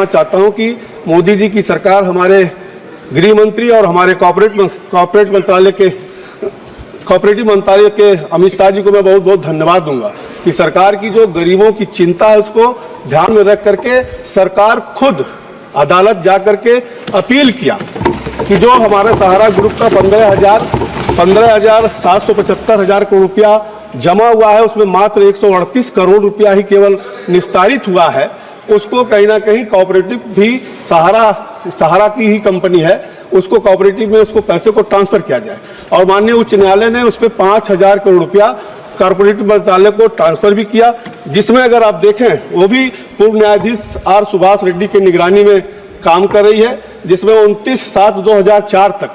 करना चाहता हूं कि मोदी जी की सरकार, हमारे गृह मंत्री और हमारे कोऑपरेटिव मंत्रालय के अमित शाह जी को मैं बहुत बहुत धन्यवाद दूंगा कि सरकार की जो गरीबों की चिंता है उसको ध्यान में रख करके सरकार खुद अदालत जा करके अपील किया कि जो हमारा सहारा ग्रुप का 15,775 करोड़ रुपया जमा हुआ है, उसमें मात्र 138 करोड़ रुपया ही केवल निस्तारित हुआ है, उसको कहीं ना कहीं कोऑपरेटिव भी सहारा की ही कंपनी है, उसको कोऑपरेटिव में उसको पैसे को ट्रांसफर किया जाए। और माननीय उच्च न्यायालय ने उस पर 5,000 करोड़ रुपया कॉर्पोरेटिव मंत्रालय को ट्रांसफर भी किया, जिसमें अगर आप देखें वो भी पूर्व न्यायाधीश आर सुभाष रेड्डी की निगरानी में काम कर रही है, जिसमें 29/7/2004 तक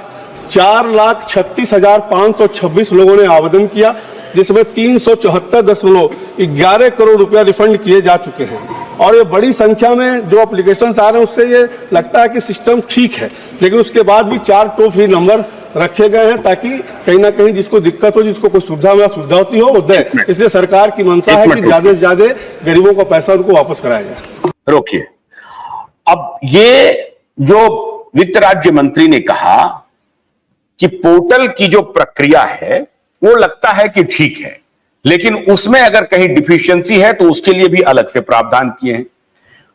4,36,526 लोगों ने आवेदन किया, जिसमें 374.11 करोड़ रुपया रिफंड किए जा चुके हैं। और ये बड़ी संख्या में जो एप्लीकेशंस आ रहे हैं उससे ये लगता है कि सिस्टम ठीक है, लेकिन उसके बाद भी 4 टोल फ्री नंबर रखे गए हैं ताकि कहीं ना कहीं जिसको दिक्कत हो, जिसको कोई सुविधा होती हो वो दे। इसलिए सरकार की मंशा है कि ज्यादा से ज्यादा गरीबों का पैसा उनको वापस कराया जाए। रोकिए, अब ये जो वित्त राज्य मंत्री ने कहा कि पोर्टल की जो प्रक्रिया है वो लगता है कि ठीक है, लेकिन उसमें अगर कहीं डिफिशियंसी है तो उसके लिए भी अलग से प्रावधान किए हैं।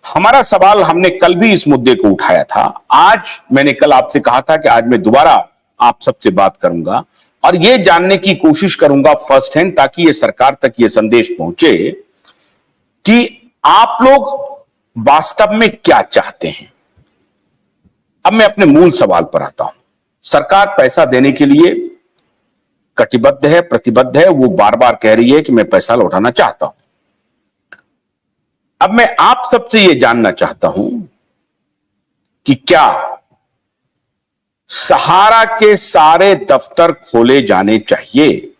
हमारा सवाल, हमने कल भी इस मुद्दे को उठाया था, आज मैंने कल आपसे कहा था कि आज मैं दोबारा आप सबसे बात करूंगा और यह जानने की कोशिश करूंगा फर्स्ट हैंड, ताकि ये सरकार तक ये संदेश पहुंचे कि आप लोग वास्तव में क्या चाहते हैं। अब मैं अपने मूल सवाल पर आता हूं। सरकार पैसा देने के लिए कटिबद्ध है, प्रतिबद्ध है, वो बार बार कह रही है कि मैं पैसा लौटाना चाहता हूं। अब मैं आप सबसे यह जानना चाहता हूं कि क्या सहारा के सारे दफ्तर खोले जाने चाहिए?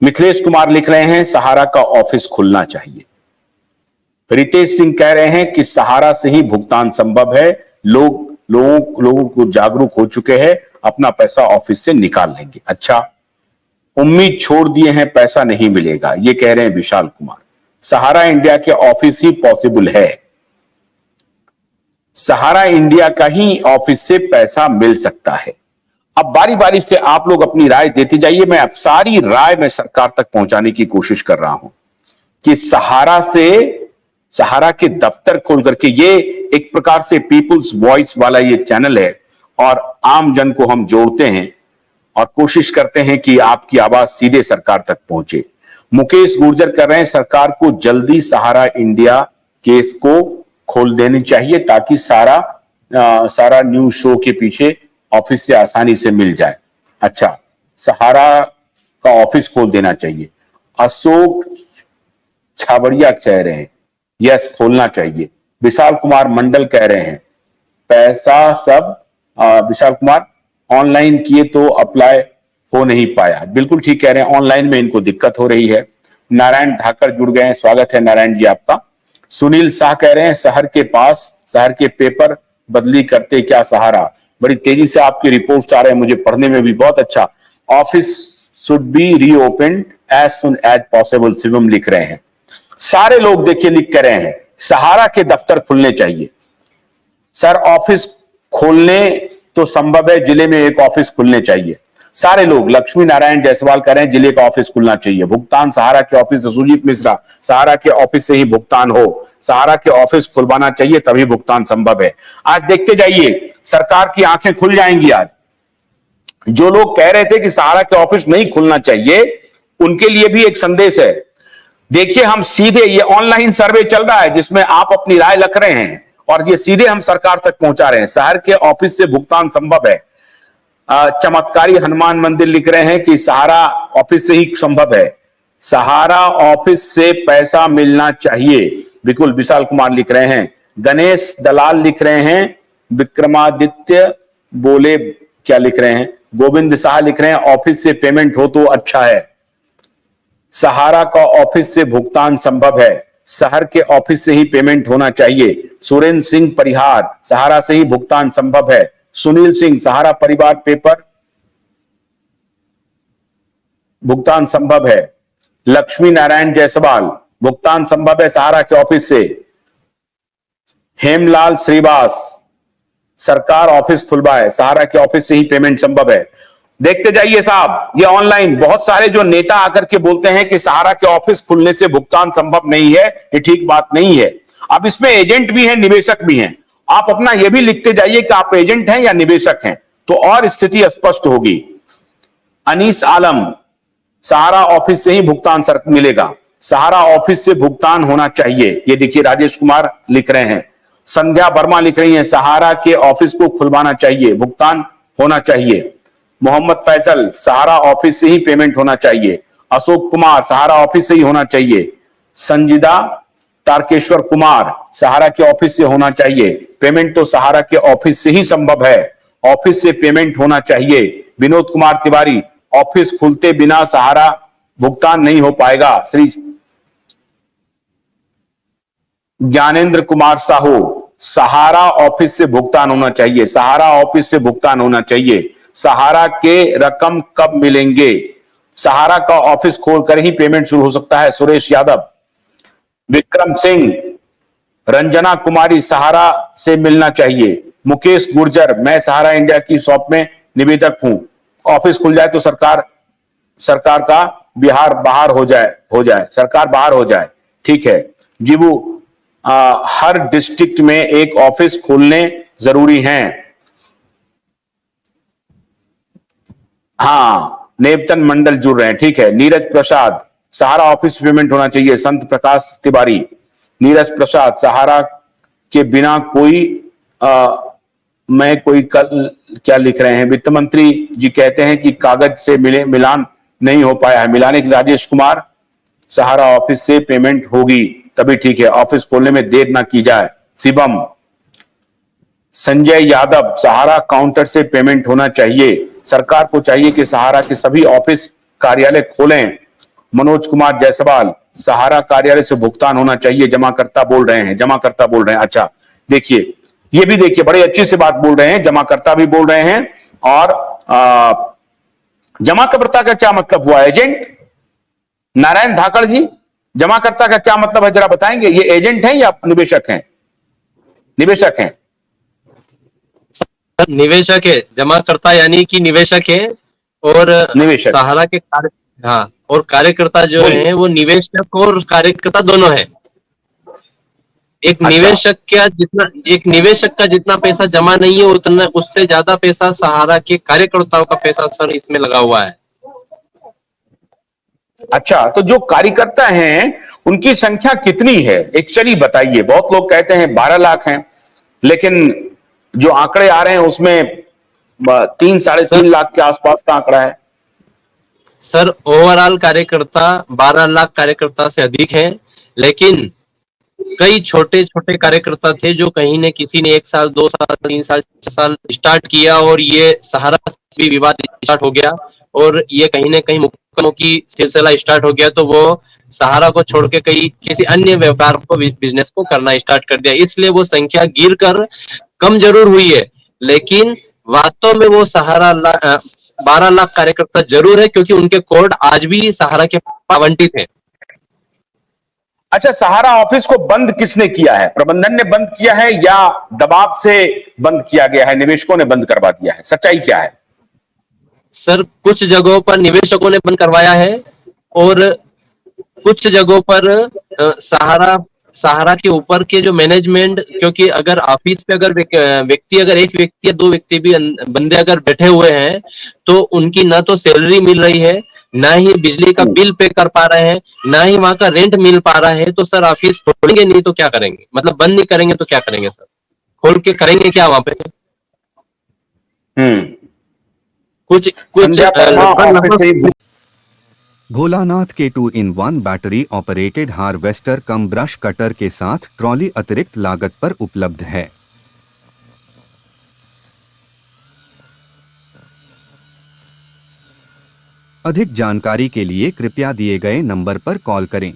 मिथिलेश कुमार लिख रहे हैं सहारा का ऑफिस खुलना चाहिए। रितेश सिंह कह रहे हैं कि सहारा से ही भुगतान संभव है, लोगों को जागरूक हो चुके हैं, अपना पैसा ऑफिस से निकाल लेंगे। अच्छा, उम्मीद छोड़ दिए हैं, पैसा नहीं मिलेगा, ये कह रहे हैं विशाल कुमार। सहारा इंडिया के ऑफिस ही पॉसिबल है, सहारा इंडिया का ही ऑफिस से पैसा मिल सकता है। अब बारी बारी से आप लोग अपनी राय देते जाइए, मैं सारी राय में सरकार तक पहुंचाने की कोशिश कर रहा हूं कि सहारा के दफ्तर खोल करके, ये एक प्रकार से पीपुल्स वॉइस वाला ये चैनल है और आम जन को हम जोड़ते हैं और कोशिश करते हैं कि आपकी आवाज सीधे सरकार तक पहुंचे। मुकेश गुर्जर कर रहे हैं सरकार को जल्दी सहारा इंडिया केस को खोल देनी चाहिए ताकि सारा न्यूज शो के पीछे ऑफिस से आसानी से मिल जाए। अच्छा, सहारा का ऑफिस खोल देना चाहिए। अशोक छाबड़िया कह रहे हैं यस खोलना चाहिए। विशाल कुमार मंडल कह रहे हैं पैसा सब विशाल कुमार ऑनलाइन किए तो अप्लाई हो नहीं पाया। बिल्कुल ठीक कह रहे हैं, ऑनलाइन में इनको दिक्कत हो रही है। नारायण धाकर जुड़ गए हैं, स्वागत है नारायण जी आपका। सुनील शाह कह रहे हैं शहर के पेपर बदली करते क्या सहारा। बड़ी तेजी से आपकी रिपोर्ट्स आ रहे हैं, मुझे पढ़ने में भी बहुत अच्छा। Office should be reopen as soon as possible, Shivam लिख रहे हैं। सारे लोग देखिए लिख कर रहे हैं सहारा के दफ्तर खुलने चाहिए। सर ऑफिस खोलने तो संभव है, जिले में एक ऑफिस खुलने चाहिए। सारे लोग, लक्ष्मी नारायण जायसवाल कह रहे हैं जिले का ऑफिस खुलना चाहिए। भुगतान सहारा के ऑफिस, सुजीत मिश्रा सहारा के ऑफिस से ही भुगतान हो, सहारा के ऑफिस खुलवाना चाहिए तभी भुगतान संभव है। आज देखते जाइए सरकार की आंखें खुल जाएंगी। आज जो लोग कह रहे थे कि सहारा के ऑफिस नहीं खुलना चाहिए उनके लिए भी एक संदेश है। देखिए, हम सीधे, ये ऑनलाइन सर्वे चल रहा है जिसमें आप अपनी राय रख रहे हैं और ये सीधे हम सरकार तक पहुंचा रहे हैं। शहर के ऑफिस से भुगतान संभव है। चमत्कारी हनुमान मंदिर लिख रहे हैं कि सहारा ऑफिस से ही संभव है, सहारा ऑफिस से पैसा मिलना चाहिए। बिल्कुल, विशाल कुमार लिख रहे हैं। गणेश दलाल लिख रहे हैं। विक्रमादित्य बोले क्या लिख रहे हैं। गोविंद शाह लिख रहे हैं ऑफिस से पेमेंट हो तो अच्छा है, सहारा का ऑफिस से भुगतान संभव है, शहर के ऑफिस से ही पेमेंट होना चाहिए। सुरेंद्र सिंह परिहार, सहारा से ही भुगतान संभव है। सुनील सिंह, सहारा परिवार पेपर भुगतान संभव है। लक्ष्मी नारायण जायसवाल, भुगतान संभव है सहारा के ऑफिस से। हेमलाल श्रीवास, सरकार ऑफिस खुलवाए, सहारा के ऑफिस से ही पेमेंट संभव है। देखते जाइए साहब, ये ऑनलाइन बहुत सारे जो नेता आकर के बोलते हैं कि सहारा के ऑफिस खुलने से भुगतान संभव नहीं है, ये ठीक बात नहीं है। अब इसमें एजेंट भी हैं, निवेशक भी हैं। आप अपना ये भी लिखते जाइए कि आप एजेंट हैं या निवेशक हैं, तो और स्थिति स्पष्ट होगी। अनीस आलम, सहारा ऑफिस से ही भुगतान सर मिलेगा, सहारा ऑफिस से भुगतान होना चाहिए। ये देखिए राजेश कुमार लिख रहे हैं। संध्या वर्मा लिख रही हैं, सहारा के ऑफिस को खुलवाना चाहिए, भुगतान होना चाहिए। मोहम्मद फैसल, सहारा ऑफिस से ही पेमेंट होना चाहिए। अशोक कुमार, सहारा ऑफिस से ही होना चाहिए। संजीदा तारकेश्वर कुमार, सहारा के ऑफिस से होना चाहिए, पेमेंट तो सहारा के ऑफिस से ही संभव है, ऑफिस से पेमेंट होना चाहिए। विनोद कुमार तिवारी, ऑफिस खुलते बिना सहारा भुगतान नहीं हो पाएगा। श्री ज्ञानेंद्र कुमार साहू, सहारा ऑफिस से भुगतान होना चाहिए, सहारा ऑफिस से भुगतान होना चाहिए। सहारा के रकम कब मिलेंगे? सहारा का ऑफिस खोलकर ही पेमेंट शुरू हो सकता है। सुरेश यादव, विक्रम सिंह, रंजना कुमारी, सहारा से मिलना चाहिए। मुकेश गुर्जर, मैं सहारा इंडिया की शॉप में निवेदक हूं, ऑफिस खुल जाए तो सरकार का बिहार बाहर हो जाए सरकार बाहर हो जाए। ठीक है जीबू, हर डिस्ट्रिक्ट में एक ऑफिस खोलने जरूरी हैं। हाँ, नेवतन मंडल जुड़ रहे हैं। ठीक है, नीरज प्रसाद, सहारा ऑफिस पेमेंट होना चाहिए। संत प्रकाश तिवारी, नीरज प्रसाद, सहारा के बिना कोई मैं कोई कल क्या लिख रहे हैं, वित्त मंत्री जी कहते हैं कि कागज से मिलान नहीं हो पाया है, मिलाने के। राजेश कुमार, सहारा ऑफिस से पेमेंट होगी तभी ठीक है, ऑफिस खोलने में देर ना की जाए। शिवम, संजय यादव, सहारा काउंटर से पेमेंट होना चाहिए, सरकार को चाहिए कि सहारा के सभी ऑफिस कार्यालय खोलें। मनोज कुमार जायसवाल, सहारा कार्यालय से भुगतान होना चाहिए, जमाकर्ता बोल रहे हैं। अच्छा देखिए, ये भी देखिए बड़ी अच्छी से बात बोल रहे हैं, जमाकर्ता भी बोल रहे हैं। और जमाकर्ता का क्या मतलब हुआ? एजेंट। नारायण धाकड़ जी, जमाकर्ता का क्या मतलब है जरा बताएंगे? ये एजेंट हैं या निवेशक हैं? निवेशक हैं। निवेशक है, जमाकर्ता यानी कि निवेशक है, और निवेशक। सहारा के हाँ, और कार्यकर्ता जो है वो निवेशक और कार्यकर्ता दोनों है। एक निवेशक का जितना पैसा जमा नहीं है, उतना उससे ज्यादा पैसा सहारा के कार्यकर्ताओं का पैसा सर इसमें लगा हुआ है। अच्छा, तो जो कार्यकर्ता हैं उनकी संख्या कितनी है एक्चुअली बताइए? बहुत लोग कहते हैं 12 लाख हैं, लेकिन जो आंकड़े आ रहे हैं उसमें 3-3.5 लाख के आसपास का आंकड़ा है। सर ओवरऑल कार्यकर्ता 12 लाख कार्यकर्ता से अधिक है, लेकिन कई छोटे छोटे कार्यकर्ता थे जो कहीं ने किसी ने 1 साल 2 साल 3 साल 6 साल स्टार्ट किया, और ये सहारा से भी विवाद स्टार्ट हो गया, और ये कहीं ना कहीं मुकदमों की सिलसिला स्टार्ट हो गया, तो वो सहारा को छोड़ के किसी अन्य व्यापार को, बिजनेस को करना स्टार्ट कर दिया। इसलिए वो संख्या गिर कर कम जरूर हुई है, लेकिन वास्तव में वो सहारा 12 लाख कार्यकर्ता जरूर है, क्योंकि उनके कोड आज भी सहारा के आवंटित है। अच्छा, सहारा ऑफिस को बंद किसने किया है? प्रबंधन ने बंद किया है या दबाव से बंद किया गया है, निवेशकों ने बंद करवा दिया है? सच्चाई क्या है? सर कुछ जगहों पर निवेशकों ने बंद करवाया है, और कुछ जगहों पर सहारा के ऊपर के जो मैनेजमेंट, क्योंकि अगर ऑफिस पे अगर व्यक्ति अगर एक व्यक्ति या 2 व्यक्ति भी बंदे अगर बैठे हुए हैं, तो उनकी ना तो सैलरी मिल रही है, ना ही बिजली का बिल पे कर पा रहे हैं, ना ही वहां का रेंट मिल पा रहा है। तो सर ऑफिस खोलेंगे नहीं तो क्या करेंगे? मतलब बंद नहीं करेंगे तो क्या करेंगे सर? खोल के करेंगे क्या वहां पे? कुछ भोलानाथ के 2-in-1 बैटरी ऑपरेटेड हार्वेस्टर कम ब्रश कटर के साथ ट्रॉली अतिरिक्त लागत पर उपलब्ध है। अधिक जानकारी के लिए कृपया दिए गए नंबर पर कॉल करें।